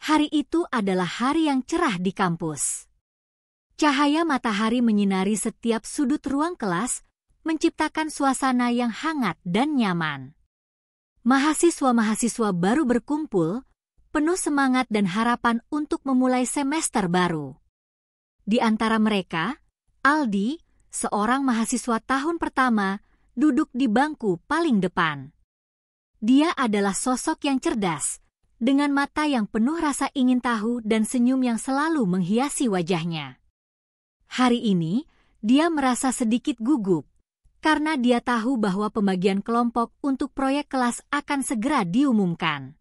Hari itu adalah hari yang cerah di kampus. Cahaya matahari menyinari setiap sudut ruang kelas, menciptakan suasana yang hangat dan nyaman. Mahasiswa-mahasiswa baru berkumpul, penuh semangat dan harapan untuk memulai semester baru. Di antara mereka, Aldi, seorang mahasiswa tahun pertama, duduk di bangku paling depan. Dia adalah sosok yang cerdas, dengan mata yang penuh rasa ingin tahu dan senyum yang selalu menghiasi wajahnya. Hari ini, dia merasa sedikit gugup, karena dia tahu bahwa pembagian kelompok untuk proyek kelas akan segera diumumkan.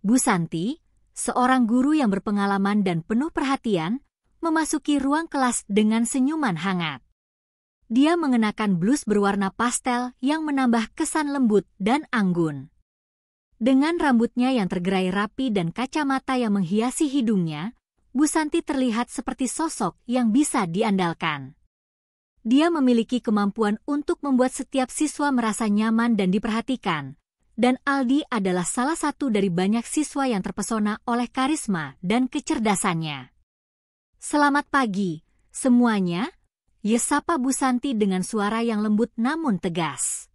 Bu Santi, seorang guru yang berpengalaman dan penuh perhatian, memasuki ruang kelas dengan senyuman hangat. Dia mengenakan blus berwarna pastel yang menambah kesan lembut dan anggun. Dengan rambutnya yang tergerai rapi dan kacamata yang menghiasi hidungnya, Bu Santi terlihat seperti sosok yang bisa diandalkan. Dia memiliki kemampuan untuk membuat setiap siswa merasa nyaman dan diperhatikan, dan Aldi adalah salah satu dari banyak siswa yang terpesona oleh karisma dan kecerdasannya. "Selamat pagi, semuanya," sapa Bu Santi dengan suara yang lembut namun tegas.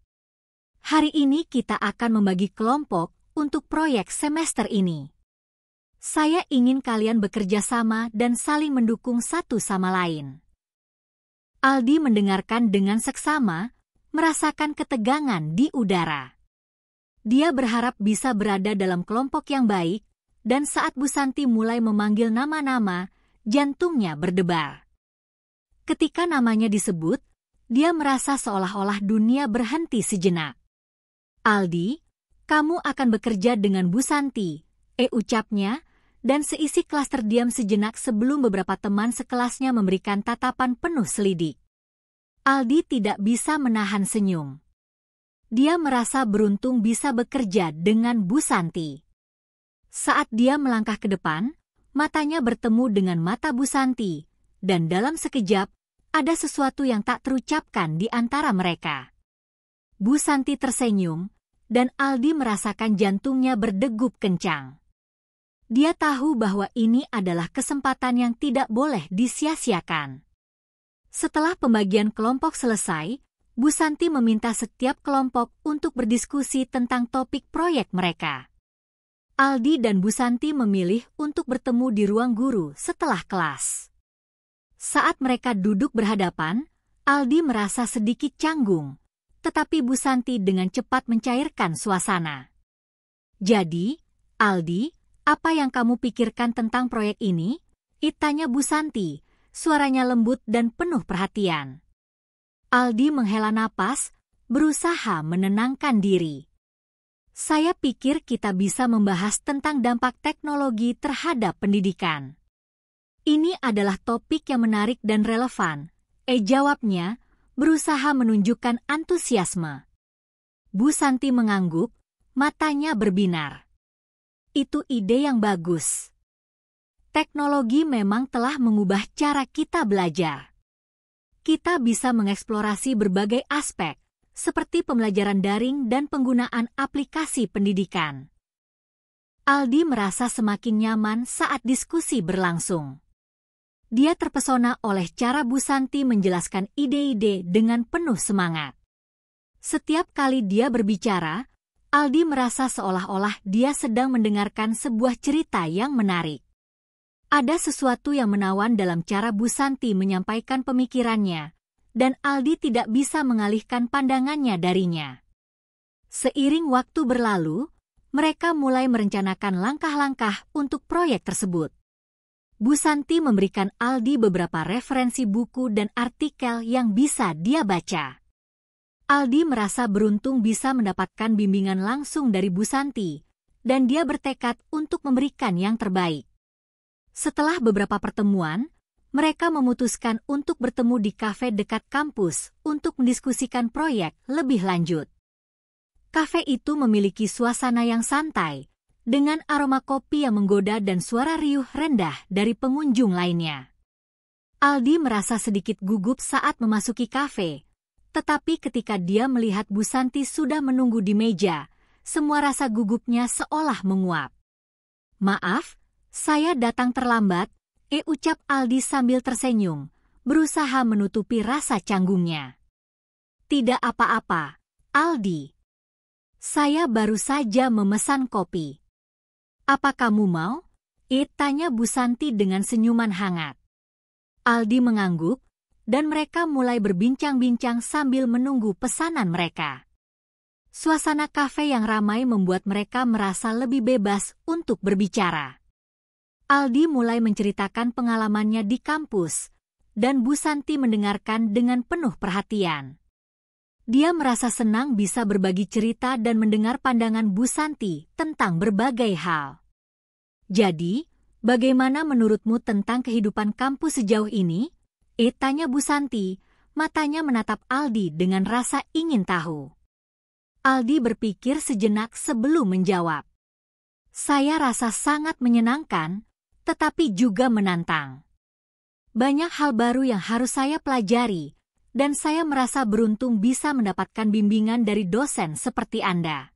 "Hari ini kita akan membagi kelompok untuk proyek semester ini. Saya ingin kalian bekerja sama dan saling mendukung satu sama lain." Aldi mendengarkan dengan seksama, merasakan ketegangan di udara. Dia berharap bisa berada dalam kelompok yang baik, dan saat Bu Santi mulai memanggil nama-nama, jantungnya berdebar. Ketika namanya disebut, dia merasa seolah-olah dunia berhenti sejenak. "Aldi, kamu akan bekerja dengan Bu Santi," ucapnya, dan seisi kelas terdiam sejenak sebelum beberapa teman sekelasnya memberikan tatapan penuh selidik. Aldi tidak bisa menahan senyum. Dia merasa beruntung bisa bekerja dengan Bu Santi. Saat dia melangkah ke depan, matanya bertemu dengan mata Bu Santi, dan dalam sekejap, ada sesuatu yang tak terucapkan di antara mereka. Bu Santi tersenyum, dan Aldi merasakan jantungnya berdegup kencang. Dia tahu bahwa ini adalah kesempatan yang tidak boleh disia-siakan. Setelah pembagian kelompok selesai, Bu Santi meminta setiap kelompok untuk berdiskusi tentang topik proyek mereka. Aldi dan Bu Santi memilih untuk bertemu di ruang guru setelah kelas. Saat mereka duduk berhadapan, Aldi merasa sedikit canggung, tetapi Bu Santi dengan cepat mencairkan suasana. "Jadi, Aldi, apa yang kamu pikirkan tentang proyek ini?" tanya Bu Santi, suaranya lembut dan penuh perhatian. Aldi menghela napas, berusaha menenangkan diri. "Saya pikir kita bisa membahas tentang dampak teknologi terhadap pendidikan. Ini adalah topik yang menarik dan relevan," jawabnya, berusaha menunjukkan antusiasme. Bu Santi mengangguk, matanya berbinar. "Itu ide yang bagus. Teknologi memang telah mengubah cara kita belajar. Kita bisa mengeksplorasi berbagai aspek, seperti pembelajaran daring dan penggunaan aplikasi pendidikan." Aldi merasa semakin nyaman saat diskusi berlangsung. Dia terpesona oleh cara Bu Santi menjelaskan ide-ide dengan penuh semangat. Setiap kali dia berbicara, Aldi merasa seolah-olah dia sedang mendengarkan sebuah cerita yang menarik. Ada sesuatu yang menawan dalam cara Bu Santi menyampaikan pemikirannya, dan Aldi tidak bisa mengalihkan pandangannya darinya. Seiring waktu berlalu, mereka mulai merencanakan langkah-langkah untuk proyek tersebut. Bu Santi memberikan Aldi beberapa referensi buku dan artikel yang bisa dia baca. Aldi merasa beruntung bisa mendapatkan bimbingan langsung dari Bu Santi, dan dia bertekad untuk memberikan yang terbaik. Setelah beberapa pertemuan, mereka memutuskan untuk bertemu di kafe dekat kampus untuk mendiskusikan proyek lebih lanjut. Kafe itu memiliki suasana yang santai, dengan aroma kopi yang menggoda dan suara riuh rendah dari pengunjung lainnya. Aldi merasa sedikit gugup saat memasuki kafe, tetapi ketika dia melihat Bu Santi sudah menunggu di meja, semua rasa gugupnya seolah menguap. "Maaf, Saya datang terlambat, ucap Aldi sambil tersenyum, berusaha menutupi rasa canggungnya. Tidak apa-apa, Aldi. Saya baru saja memesan kopi. Apa kamu mau? Tanya Bu Santi dengan senyuman hangat. Aldi mengangguk, dan mereka mulai berbincang-bincang sambil menunggu pesanan mereka. Suasana kafe yang ramai membuat mereka merasa lebih bebas untuk berbicara. Aldi mulai menceritakan pengalamannya di kampus, dan Bu Santi mendengarkan dengan penuh perhatian. Dia merasa senang bisa berbagi cerita dan mendengar pandangan Bu Santi tentang berbagai hal. Jadi, bagaimana menurutmu tentang kehidupan kampus sejauh ini? Tanya Bu Santi, matanya menatap Aldi dengan rasa ingin tahu. Aldi berpikir sejenak sebelum menjawab. Saya rasa sangat menyenangkan, tetapi juga menantang. Banyak hal baru yang harus saya pelajari, dan saya merasa beruntung bisa mendapatkan bimbingan dari dosen seperti Anda.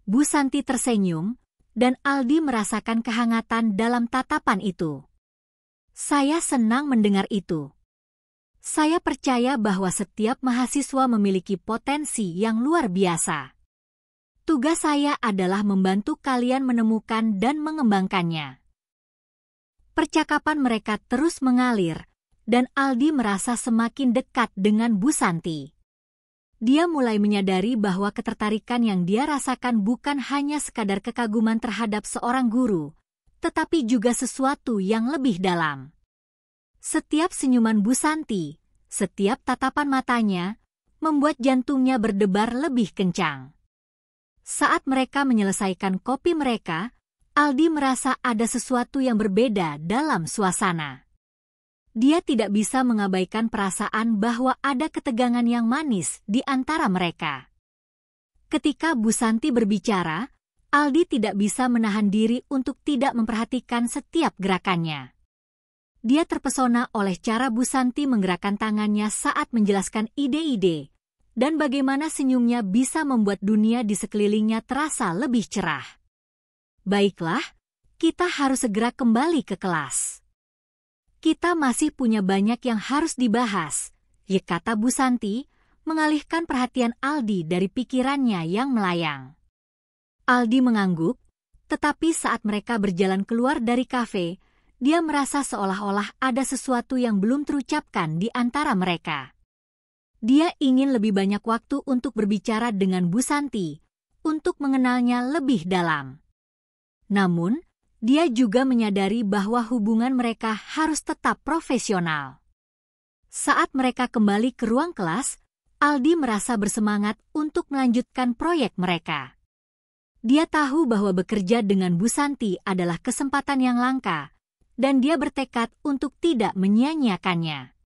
Bu Santi tersenyum, dan Aldi merasakan kehangatan dalam tatapan itu. Saya senang mendengar itu. Saya percaya bahwa setiap mahasiswa memiliki potensi yang luar biasa. Tugas saya adalah membantu kalian menemukan dan mengembangkannya. Percakapan mereka terus mengalir, dan Aldi merasa semakin dekat dengan Bu Santi. Dia mulai menyadari bahwa ketertarikan yang dia rasakan bukan hanya sekadar kekaguman terhadap seorang guru, tetapi juga sesuatu yang lebih dalam. Setiap senyuman Bu Santi, setiap tatapan matanya, membuat jantungnya berdebar lebih kencang. Saat mereka menyelesaikan kopi mereka, Aldi merasa ada sesuatu yang berbeda dalam suasana. Dia tidak bisa mengabaikan perasaan bahwa ada ketegangan yang manis di antara mereka. Ketika Bu Santi berbicara, Aldi tidak bisa menahan diri untuk tidak memperhatikan setiap gerakannya. Dia terpesona oleh cara Bu Santi menggerakkan tangannya saat menjelaskan ide-ide, dan bagaimana senyumnya bisa membuat dunia di sekelilingnya terasa lebih cerah. Baiklah, kita harus segera kembali ke kelas. Kita masih punya banyak yang harus dibahas, kata Bu Santi, mengalihkan perhatian Aldi dari pikirannya yang melayang. Aldi mengangguk, tetapi saat mereka berjalan keluar dari kafe, dia merasa seolah-olah ada sesuatu yang belum terucapkan di antara mereka. Dia ingin lebih banyak waktu untuk berbicara dengan Bu Santi, untuk mengenalnya lebih dalam. Namun, dia juga menyadari bahwa hubungan mereka harus tetap profesional. Saat mereka kembali ke ruang kelas, Aldi merasa bersemangat untuk melanjutkan proyek mereka. Dia tahu bahwa bekerja dengan Bu Santi adalah kesempatan yang langka, dan dia bertekad untuk tidak menyia-nyiakannya.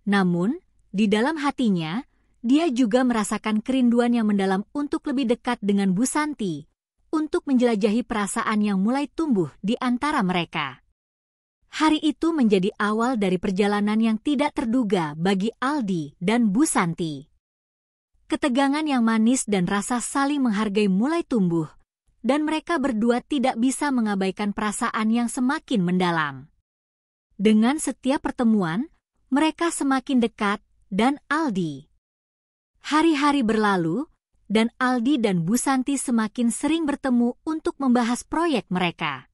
Namun, di dalam hatinya, dia juga merasakan kerinduan yang mendalam untuk lebih dekat dengan Bu Santi, untuk menjelajahi perasaan yang mulai tumbuh di antara mereka. Hari itu menjadi awal dari perjalanan yang tidak terduga bagi Aldi dan Bu Santi. Ketegangan yang manis dan rasa saling menghargai mulai tumbuh, dan mereka berdua tidak bisa mengabaikan perasaan yang semakin mendalam. Dengan setiap pertemuan, mereka semakin dekat, dan Aldi. Hari-hari berlalu, dan Aldi dan Bu Santi semakin sering bertemu untuk membahas proyek mereka.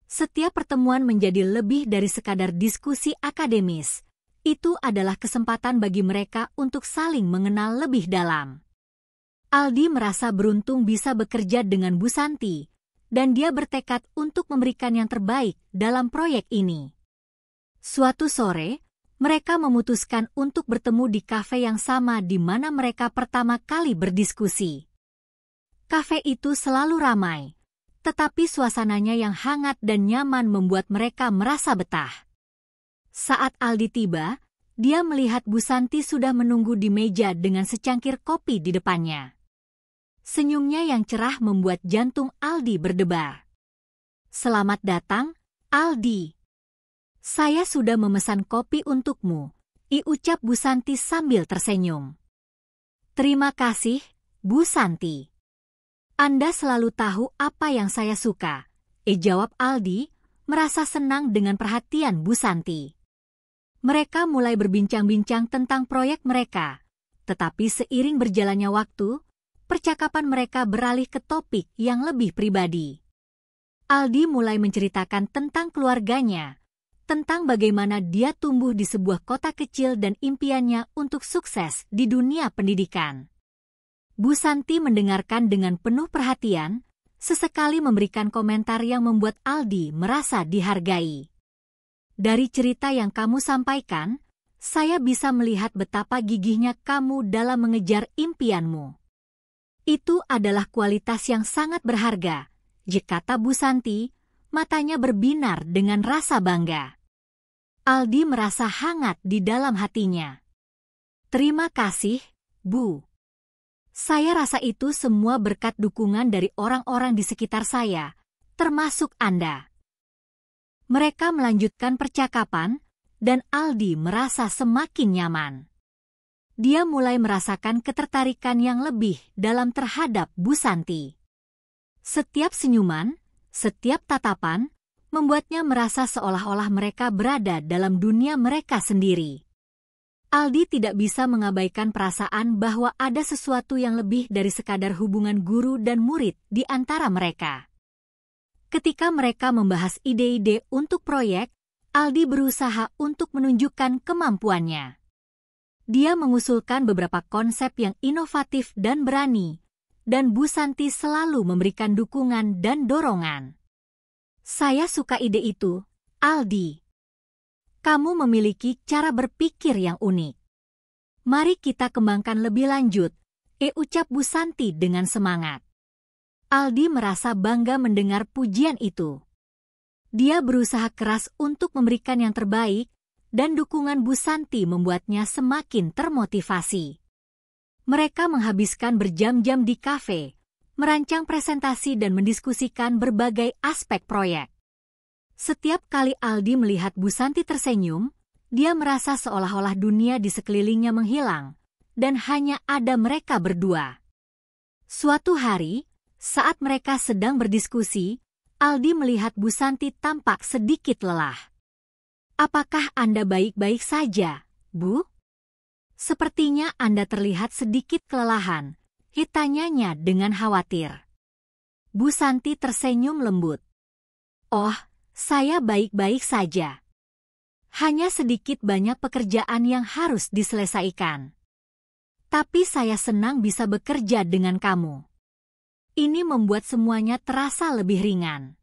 Setiap pertemuan menjadi lebih dari sekadar diskusi akademis. Itu adalah kesempatan bagi mereka untuk saling mengenal lebih dalam. Aldi merasa beruntung bisa bekerja dengan Bu Santi, dan dia bertekad untuk memberikan yang terbaik dalam proyek ini. Suatu sore, mereka memutuskan untuk bertemu di kafe yang sama di mana mereka pertama kali berdiskusi. Kafe itu selalu ramai, tetapi suasananya yang hangat dan nyaman membuat mereka merasa betah. Saat Aldi tiba, dia melihat Bu Santi sudah menunggu di meja dengan secangkir kopi di depannya. Senyumnya yang cerah membuat jantung Aldi berdebar. "Selamat datang, Aldi. Saya sudah memesan kopi untukmu," ucap Bu Santi sambil tersenyum. "Terima kasih, Bu Santi. Anda selalu tahu apa yang saya suka," jawab Aldi, merasa senang dengan perhatian Bu Santi. Mereka mulai berbincang-bincang tentang proyek mereka, tetapi seiring berjalannya waktu, percakapan mereka beralih ke topik yang lebih pribadi. Aldi mulai menceritakan tentang keluarganya, tentang bagaimana dia tumbuh di sebuah kota kecil dan impiannya untuk sukses di dunia pendidikan. Bu Santi mendengarkan dengan penuh perhatian, sesekali memberikan komentar yang membuat Aldi merasa dihargai. Dari cerita yang kamu sampaikan, saya bisa melihat betapa gigihnya kamu dalam mengejar impianmu. Itu adalah kualitas yang sangat berharga, kata Bu Santi, matanya berbinar dengan rasa bangga. Aldi merasa hangat di dalam hatinya. Terima kasih, Bu. Saya rasa itu semua berkat dukungan dari orang-orang di sekitar saya, termasuk Anda. Mereka melanjutkan percakapan, dan Aldi merasa semakin nyaman. Dia mulai merasakan ketertarikan yang lebih dalam terhadap Bu Santi. Setiap senyuman, setiap tatapan, membuatnya merasa seolah-olah mereka berada dalam dunia mereka sendiri. Aldi tidak bisa mengabaikan perasaan bahwa ada sesuatu yang lebih dari sekadar hubungan guru dan murid di antara mereka. Ketika mereka membahas ide-ide untuk proyek, Aldi berusaha untuk menunjukkan kemampuannya. Dia mengusulkan beberapa konsep yang inovatif dan berani, dan Bu Santi selalu memberikan dukungan dan dorongan. Saya suka ide itu, Aldi. Kamu memiliki cara berpikir yang unik. Mari kita kembangkan lebih lanjut, ucap Bu Santi dengan semangat. Aldi merasa bangga mendengar pujian itu. Dia berusaha keras untuk memberikan yang terbaik, dan dukungan Bu Santi membuatnya semakin termotivasi. Mereka menghabiskan berjam-jam di kafe, merancang presentasi dan mendiskusikan berbagai aspek proyek. Setiap kali Aldi melihat Bu Santi tersenyum, dia merasa seolah-olah dunia di sekelilingnya menghilang, dan hanya ada mereka berdua. Suatu hari, saat mereka sedang berdiskusi, Aldi melihat Bu Santi tampak sedikit lelah. Apakah Anda baik-baik saja, Bu? Sepertinya Anda terlihat sedikit kelelahan, tanyanya dengan khawatir. Bu Santi tersenyum lembut. Oh, saya baik-baik saja. Hanya sedikit banyak pekerjaan yang harus diselesaikan. Tapi saya senang bisa bekerja dengan kamu. Ini membuat semuanya terasa lebih ringan.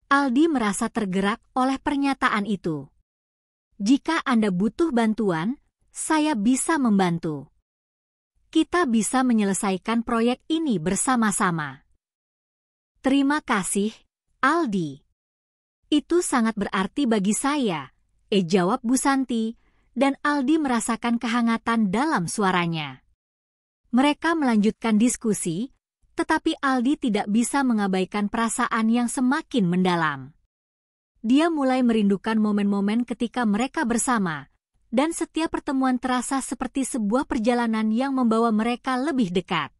Aldi merasa tergerak oleh pernyataan itu. Jika Anda butuh bantuan, saya bisa membantu. Kita bisa menyelesaikan proyek ini bersama-sama. Terima kasih, Aldi. Itu sangat berarti bagi saya, jawab Bu Santi, dan Aldi merasakan kehangatan dalam suaranya. Mereka melanjutkan diskusi, tetapi Aldi tidak bisa mengabaikan perasaan yang semakin mendalam. Dia mulai merindukan momen-momen ketika mereka bersama, dan setiap pertemuan terasa seperti sebuah perjalanan yang membawa mereka lebih dekat.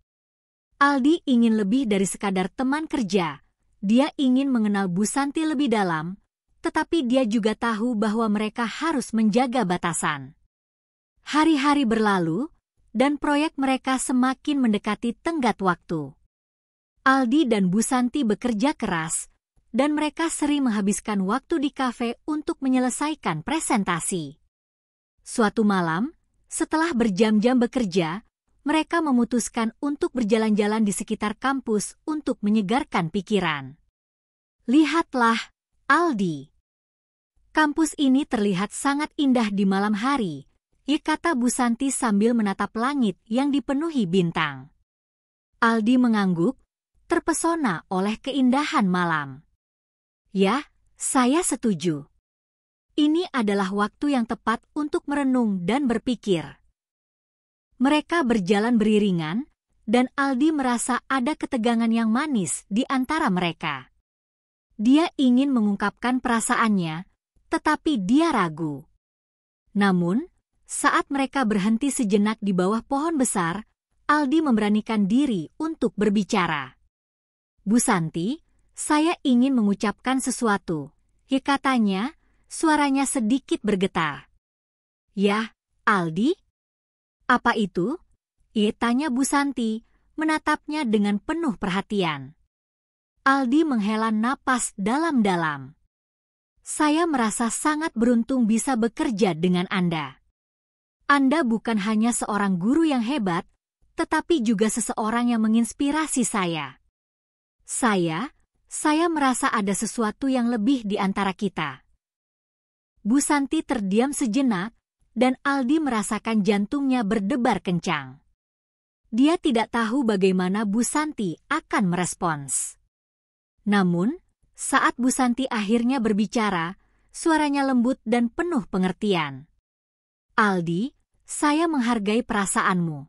Aldi ingin lebih dari sekadar teman kerja. Dia ingin mengenal Bu Santi lebih dalam, tetapi dia juga tahu bahwa mereka harus menjaga batasan. Hari-hari berlalu, dan proyek mereka semakin mendekati tenggat waktu. Aldi dan Bu Santi bekerja keras, dan mereka sering menghabiskan waktu di kafe untuk menyelesaikan presentasi. Suatu malam, setelah berjam-jam bekerja, mereka memutuskan untuk berjalan-jalan di sekitar kampus untuk menyegarkan pikiran. Lihatlah, Aldi. Kampus ini terlihat sangat indah di malam hari, kata Bu Santi sambil menatap langit yang dipenuhi bintang. Aldi mengangguk, terpesona oleh keindahan malam. Ya, saya setuju. Ini adalah waktu yang tepat untuk merenung dan berpikir. Mereka berjalan beriringan, dan Aldi merasa ada ketegangan yang manis di antara mereka. Dia ingin mengungkapkan perasaannya, tetapi dia ragu. Namun, saat mereka berhenti sejenak di bawah pohon besar, Aldi memberanikan diri untuk berbicara. Bu Santi, Saya ingin mengucapkan sesuatu, katanya, suaranya sedikit bergetar. Ya, Aldi? Apa itu? Tanya Bu Santi, menatapnya dengan penuh perhatian. Aldi menghela napas dalam-dalam. Saya merasa sangat beruntung bisa bekerja dengan Anda. Anda bukan hanya seorang guru yang hebat, tetapi juga seseorang yang menginspirasi saya. Saya merasa ada sesuatu yang lebih di antara kita. Bu Santi terdiam sejenak, dan Aldi merasakan jantungnya berdebar kencang. Dia tidak tahu bagaimana Bu Santi akan merespons. Namun, saat Bu Santi akhirnya berbicara, suaranya lembut dan penuh pengertian. Aldi, saya menghargai perasaanmu.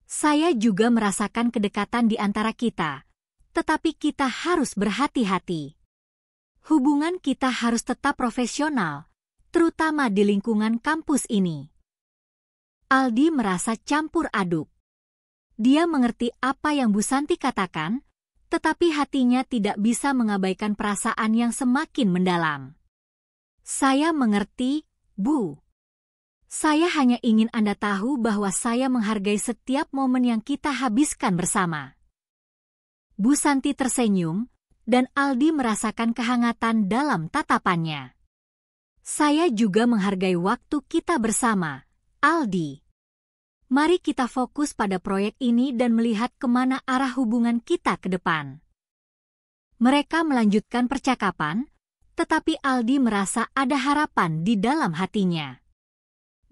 Saya juga merasakan kedekatan di antara kita, tetapi kita harus berhati-hati. Hubungan kita harus tetap profesional, terutama di lingkungan kampus ini. Aldi merasa campur aduk. Dia mengerti apa yang Bu Santi katakan, tetapi hatinya tidak bisa mengabaikan perasaan yang semakin mendalam. Saya mengerti, Bu. Saya hanya ingin Anda tahu bahwa saya menghargai setiap momen yang kita habiskan bersama. Bu Santi tersenyum, dan Aldi merasakan kehangatan dalam tatapannya. Saya juga menghargai waktu kita bersama, Aldi. Mari kita fokus pada proyek ini dan melihat kemana arah hubungan kita ke depan. Mereka melanjutkan percakapan, tetapi Aldi merasa ada harapan di dalam hatinya.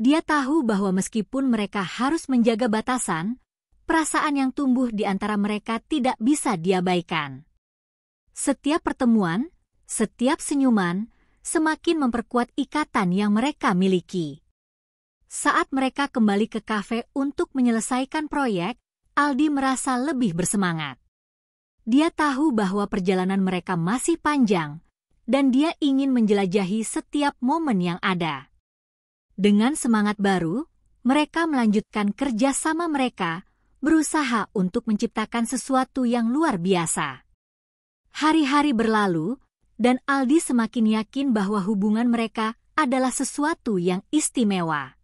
Dia tahu bahwa meskipun mereka harus menjaga batasan, perasaan yang tumbuh di antara mereka tidak bisa diabaikan. Setiap pertemuan, setiap senyuman, semakin memperkuat ikatan yang mereka miliki. Saat mereka kembali ke kafe untuk menyelesaikan proyek, Aldi merasa lebih bersemangat. Dia tahu bahwa perjalanan mereka masih panjang, dan dia ingin menjelajahi setiap momen yang ada. Dengan semangat baru, mereka melanjutkan kerja sama mereka, berusaha untuk menciptakan sesuatu yang luar biasa. Hari-hari berlalu, dan Aldi semakin yakin bahwa hubungan mereka adalah sesuatu yang istimewa.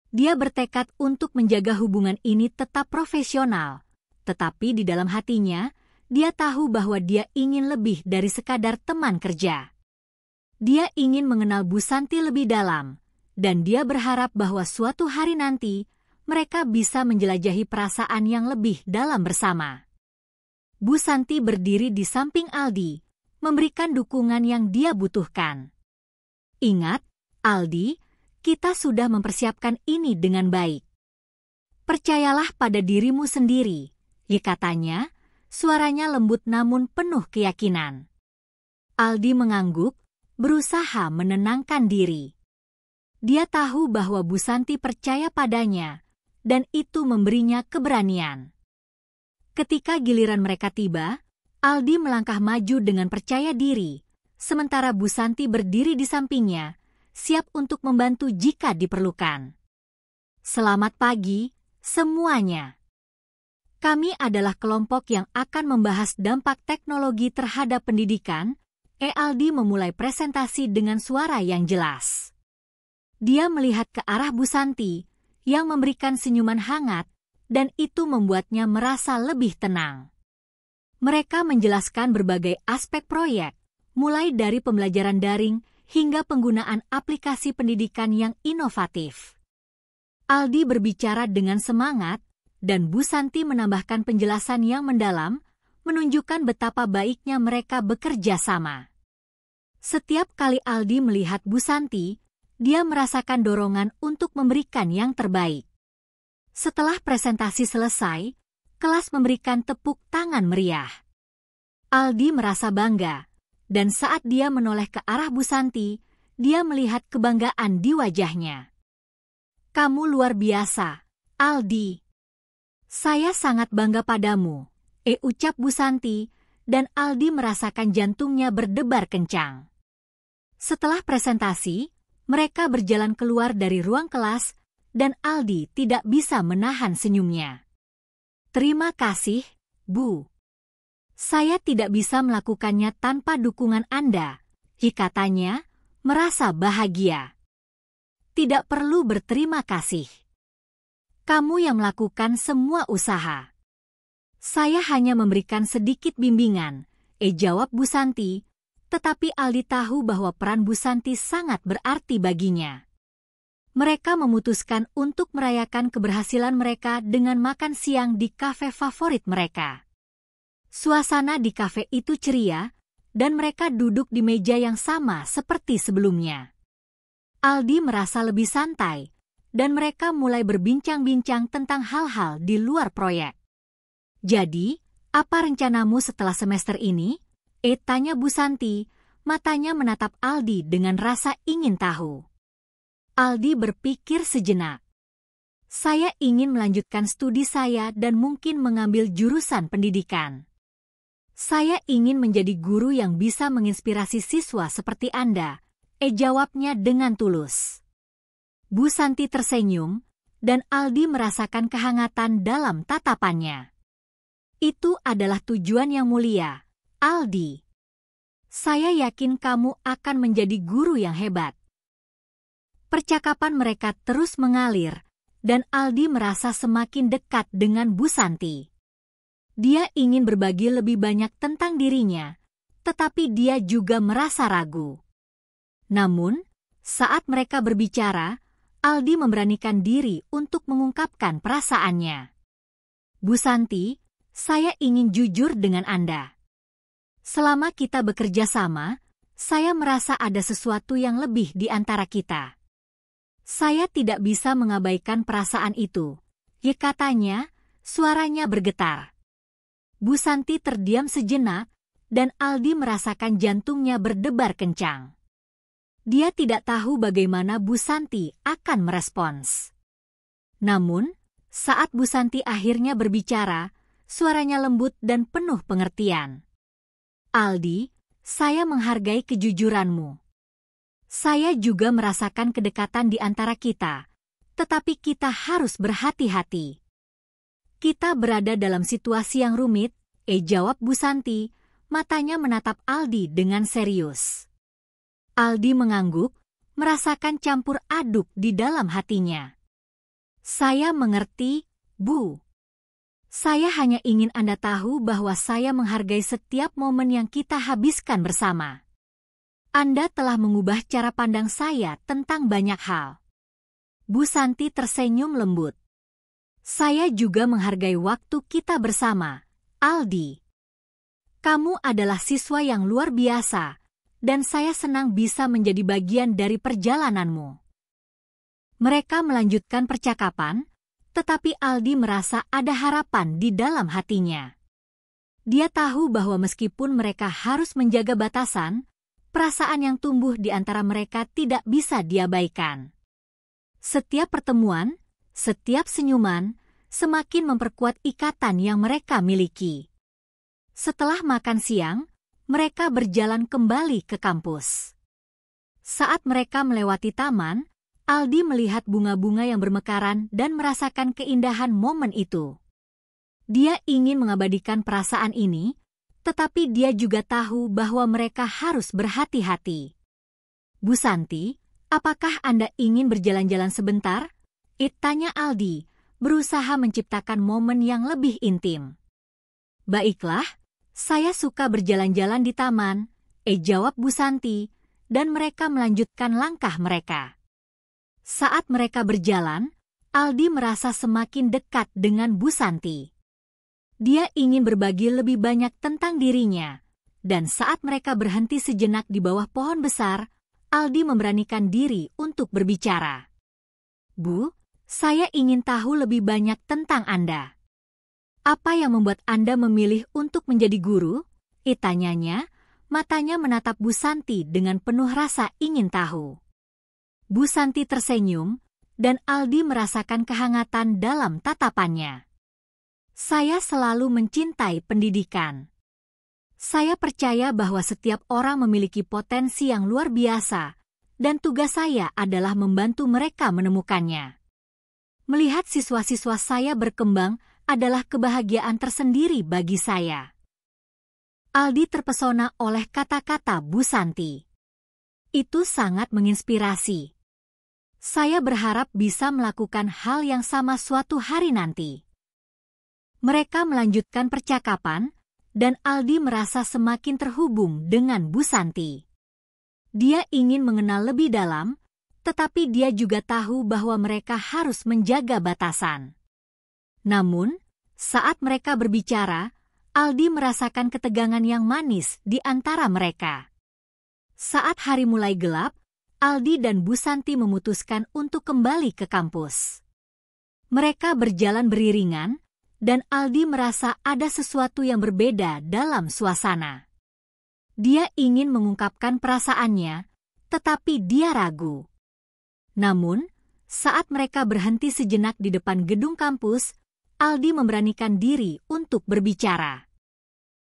Dia bertekad untuk menjaga hubungan ini tetap profesional, tetapi di dalam hatinya, dia tahu bahwa dia ingin lebih dari sekadar teman kerja. Dia ingin mengenal Bu Santi lebih dalam, dan dia berharap bahwa suatu hari nanti, mereka bisa menjelajahi perasaan yang lebih dalam bersama. Bu Santi berdiri di samping Aldi, memberikan dukungan yang dia butuhkan. Ingat, Aldi, kita sudah mempersiapkan ini dengan baik. Percayalah pada dirimu sendiri, katanya, suaranya lembut namun penuh keyakinan. Aldi mengangguk, berusaha menenangkan diri. Dia tahu bahwa Bu Santi percaya padanya, dan itu memberinya keberanian. Ketika giliran mereka tiba, Aldi melangkah maju dengan percaya diri, sementara Bu Santi berdiri di sampingnya, siap untuk membantu jika diperlukan. Selamat pagi, semuanya. Kami adalah kelompok yang akan membahas dampak teknologi terhadap pendidikan. Aldi memulai presentasi dengan suara yang jelas. Dia melihat ke arah Bu Santi, yang memberikan senyuman hangat, dan itu membuatnya merasa lebih tenang. Mereka menjelaskan berbagai aspek proyek, mulai dari pembelajaran daring hingga penggunaan aplikasi pendidikan yang inovatif. Aldi berbicara dengan semangat, dan Bu Santi menambahkan penjelasan yang mendalam, menunjukkan betapa baiknya mereka bekerja sama. Setiap kali Aldi melihat Bu Santi, dia merasakan dorongan untuk memberikan yang terbaik. Setelah presentasi selesai, kelas memberikan tepuk tangan meriah. Aldi merasa bangga, dan saat dia menoleh ke arah Bu Santi, dia melihat kebanggaan di wajahnya. Kamu luar biasa, Aldi. Saya sangat bangga padamu, ucap Bu Santi, dan Aldi merasakan jantungnya berdebar kencang. Setelah presentasi, mereka berjalan keluar dari ruang kelas, dan Aldi tidak bisa menahan senyumnya. Terima kasih, Bu. Saya tidak bisa melakukannya tanpa dukungan Anda, katanya, merasa bahagia. Tidak perlu berterima kasih. Kamu yang melakukan semua usaha. Saya hanya memberikan sedikit bimbingan, jawab Bu Santi, tetapi Aldi tahu bahwa peran Bu Santi sangat berarti baginya. Mereka memutuskan untuk merayakan keberhasilan mereka dengan makan siang di kafe favorit mereka. Suasana di kafe itu ceria, dan mereka duduk di meja yang sama seperti sebelumnya. Aldi merasa lebih santai, dan mereka mulai berbincang-bincang tentang hal-hal di luar proyek. Jadi, apa rencanamu setelah semester ini? Tanya Bu Santi, matanya menatap Aldi dengan rasa ingin tahu. Aldi berpikir sejenak. Saya ingin melanjutkan studi saya dan mungkin mengambil jurusan pendidikan. Saya ingin menjadi guru yang bisa menginspirasi siswa seperti Anda, jawabnya dengan tulus. Bu Santi tersenyum, dan Aldi merasakan kehangatan dalam tatapannya. Itu adalah tujuan yang mulia, Aldi. Saya yakin kamu akan menjadi guru yang hebat. Percakapan mereka terus mengalir, dan Aldi merasa semakin dekat dengan Bu Santi. Dia ingin berbagi lebih banyak tentang dirinya, tetapi dia juga merasa ragu. Namun, saat mereka berbicara, Aldi memberanikan diri untuk mengungkapkan perasaannya. Bu Santi, saya ingin jujur dengan Anda. Selama kita bekerja sama, saya merasa ada sesuatu yang lebih di antara kita. Saya tidak bisa mengabaikan perasaan itu, katanya, suaranya bergetar. Bu Santi terdiam sejenak, dan Aldi merasakan jantungnya berdebar kencang. Dia tidak tahu bagaimana Bu Santi akan merespons. Namun, saat Bu Santi akhirnya berbicara, suaranya lembut dan penuh pengertian. Aldi, saya menghargai kejujuranmu. Saya juga merasakan kedekatan di antara kita, tetapi kita harus berhati-hati. Kita berada dalam situasi yang rumit, jawab Bu Santi, matanya menatap Aldi dengan serius. Aldi mengangguk, merasakan campur aduk di dalam hatinya. Saya mengerti, Bu. Saya hanya ingin Anda tahu bahwa saya menghargai setiap momen yang kita habiskan bersama. Anda telah mengubah cara pandang saya tentang banyak hal. Bu Santi tersenyum lembut. Saya juga menghargai waktu kita bersama, Aldi. Kamu adalah siswa yang luar biasa, dan saya senang bisa menjadi bagian dari perjalananmu. Mereka melanjutkan percakapan, tetapi Aldi merasa ada harapan di dalam hatinya. Dia tahu bahwa meskipun mereka harus menjaga batasan, perasaan yang tumbuh di antara mereka tidak bisa diabaikan. Setiap pertemuan, setiap senyuman, semakin memperkuat ikatan yang mereka miliki. Setelah makan siang, mereka berjalan kembali ke kampus. Saat mereka melewati taman, Aldi melihat bunga-bunga yang bermekaran dan merasakan keindahan momen itu. Dia ingin mengabadikan perasaan ini, tetapi dia juga tahu bahwa mereka harus berhati-hati. Bu Santi, apakah Anda ingin berjalan-jalan sebentar? Tanya Aldi, berusaha menciptakan momen yang lebih intim. Baiklah, saya suka berjalan-jalan di taman, jawab Bu Santi, dan mereka melanjutkan langkah mereka. Saat mereka berjalan, Aldi merasa semakin dekat dengan Bu Santi. Dia ingin berbagi lebih banyak tentang dirinya, dan saat mereka berhenti sejenak di bawah pohon besar, Aldi memberanikan diri untuk berbicara. Bu, saya ingin tahu lebih banyak tentang Anda. Apa yang membuat Anda memilih untuk menjadi guru? Tanyanya, matanya menatap Bu Santi dengan penuh rasa ingin tahu. Bu Santi tersenyum, dan Aldi merasakan kehangatan dalam tatapannya. Saya selalu mencintai pendidikan. Saya percaya bahwa setiap orang memiliki potensi yang luar biasa, dan tugas saya adalah membantu mereka menemukannya. Melihat siswa-siswa saya berkembang adalah kebahagiaan tersendiri bagi saya. Aldi terpesona oleh kata-kata Bu Santi. Itu sangat menginspirasi. Saya berharap bisa melakukan hal yang sama suatu hari nanti. Mereka melanjutkan percakapan, dan Aldi merasa semakin terhubung dengan Bu Santi. Dia ingin mengenal lebih dalam, tetapi dia juga tahu bahwa mereka harus menjaga batasan. Namun, saat mereka berbicara, Aldi merasakan ketegangan yang manis di antara mereka. Saat hari mulai gelap, Aldi dan Bu Santi memutuskan untuk kembali ke kampus. Mereka berjalan beriringan, dan Aldi merasa ada sesuatu yang berbeda dalam suasana. Dia ingin mengungkapkan perasaannya, tetapi dia ragu. Namun, saat mereka berhenti sejenak di depan gedung kampus, Aldi memberanikan diri untuk berbicara.